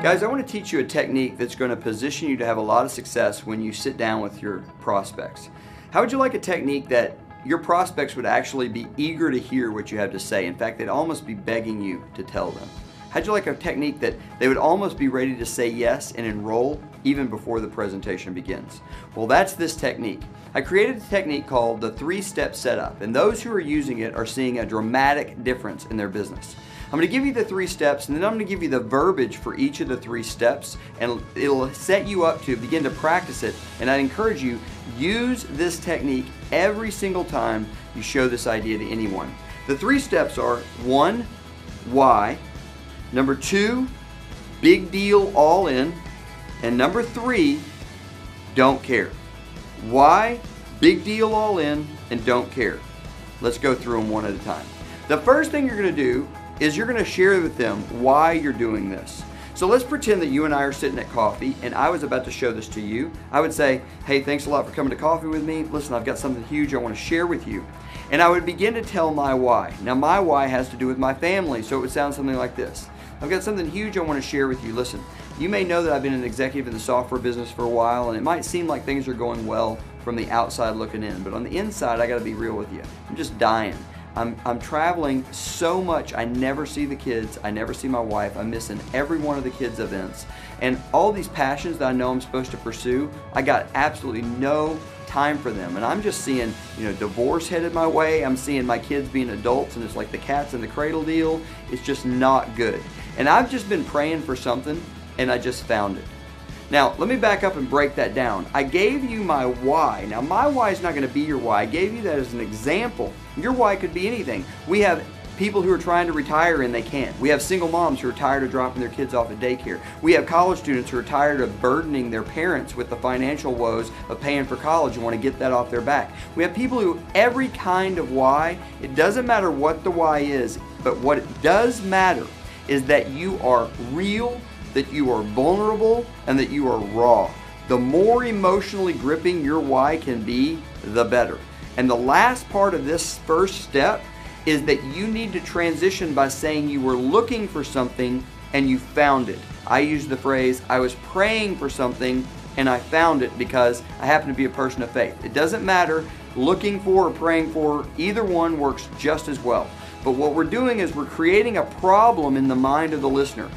Guys, I want to teach you a technique that's going to position you to have a lot of success when you sit down with your prospects. How would you like a technique that your prospects would actually be eager to hear what you have to say? In fact, they'd almost be begging you to tell them. How'd you like a technique that they would almost be ready to say yes and enroll even before the presentation begins? Well, that's this technique. I created a technique called the 3-step setup, and those who are using it are seeing a dramatic difference in their business. I'm going to give you the 3 steps, and then I'm going to give you the verbiage for each of the 3 steps, and it'll set you up to begin to practice it. And I encourage you, use this technique every single time you show this idea to anyone. The 3 steps are: 1, why; number 2, big deal, all in; and number 3, don't care. Why, big deal, all in, and don't care. Let's go through them one at a time. The first thing you're going to do is you're going to share with them why you're doing this. So let's pretend that you and I are sitting at coffee and I was about to show this to you. I would say, hey, thanks a lot for coming to coffee with me. Listen, I've got something huge I want to share with you. And I would begin to tell my why. Now my why has to do with my family, so it would sound something like this. I've got something huge I want to share with you. Listen, you may know that I've been an executive in the software business for a while, and it might seem like things are going well from the outside looking in, but on the inside, I got to be real with you. I'm just dying. I'm traveling so much, I never see the kids, I never see my wife, I'm missing every one of the kids' events. And all these passions that I know I'm supposed to pursue, I got absolutely no time for them. And I'm just seeing, divorce headed my way, I'm seeing my kids being adults, and it's like the cats in the cradle deal. It's just not good. And I've just been praying for something, and I just found it. Now, let me back up and break that down. I gave you my why. Now, my why is not going to be your why. I gave you that as an example. Your why could be anything. We have people who are trying to retire and they can't. We have single moms who are tired of dropping their kids off at daycare. We have college students who are tired of burdening their parents with the financial woes of paying for college and want to get that off their back. We have people who, every kind of why, it doesn't matter what the why is, but what it does matter is that you are real, that you are vulnerable, and that you are raw. The more emotionally gripping your why can be, the better. And the last part of this first step is that you need to transition by saying you were looking for something and you found it. I use the phrase, I was praying for something and I found it, because I happen to be a person of faith. It doesn't matter, looking for or praying for, either one works just as well. But what we're doing is we're creating a problem in the mind of the listener.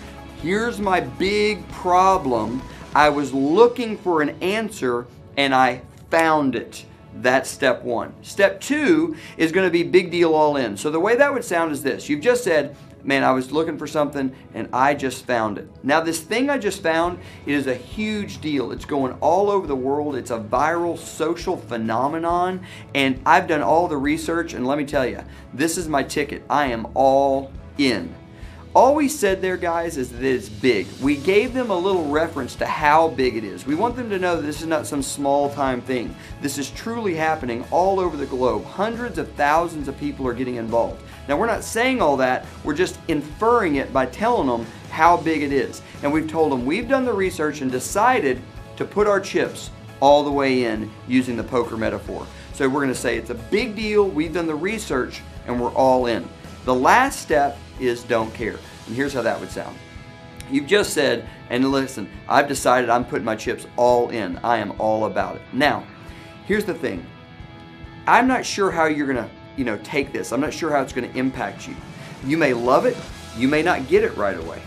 Here's my big problem. I was looking for an answer and I found it. That's step 1. Step 2 is going to be big deal, all in. So the way that would sound is this. You've just said, man, I was looking for something and I just found it. Now this thing I just found, it is a huge deal. It's going all over the world. It's a viral social phenomenon, and I've done all the research, and let me tell you, this is my ticket. I am all in. All we said there, guys, is that it's big. We gave them a little reference to how big it is. We want them to know that this is not some small-time thing. This is truly happening all over the globe. Hundreds of thousands of people are getting involved. Now, we're not saying all that. We're just inferring it by telling them how big it is. And we've told them we've done the research and decided to put our chips all the way in, using the poker metaphor. So we're going to say it's a big deal. We've done the research and we're all in. The last step is don't care. And here's how that would sound. You've just said, and listen, I've decided I'm putting my chips all in. I am all about it. Now, here's the thing. I'm not sure how you're going to, take this. I'm not sure how it's going to impact you. You may love it. You may not get it right away.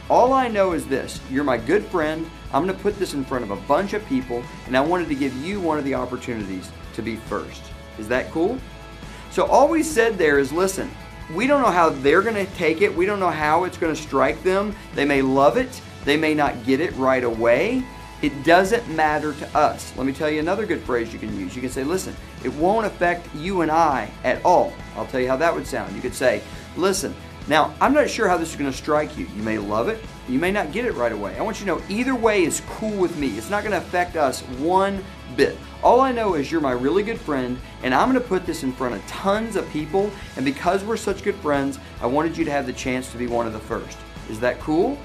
All I know is this. You're my good friend. I'm going to put this in front of a bunch of people, and I wanted to give you one of the opportunities to be first. Is that cool? So all we said there is, listen, we don't know how they're going to take it. We don't know how it's going to strike them. They may love it. They may not get it right away. It doesn't matter to us. Let me tell you another good phrase you can use. You can say, listen, it won't affect you and I at all. I'll tell you how that would sound. You could say, listen, now I'm not sure how this is going to strike you. You may love it. You may not get it right away. I want you to know either way is cool with me. It's not going to affect us one bit. All I know is you're my really good friend, and I'm going to put this in front of tons of people, and because we're such good friends, I wanted you to have the chance to be one of the first. Is that cool?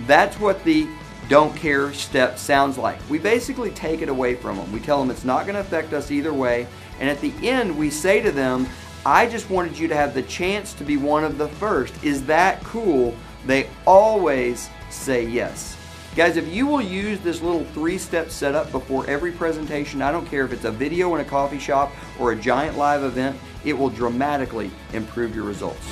That's what the don't care step sounds like. We basically take it away from them. We tell them it's not going to affect us either way, and at the end we say to them, I just wanted you to have the chance to be one of the first. Is that cool? They always say yes. Guys, if you will use this little 3-step setup before every presentation, I don't care if it's a video in a coffee shop or a giant live event, it will dramatically improve your results.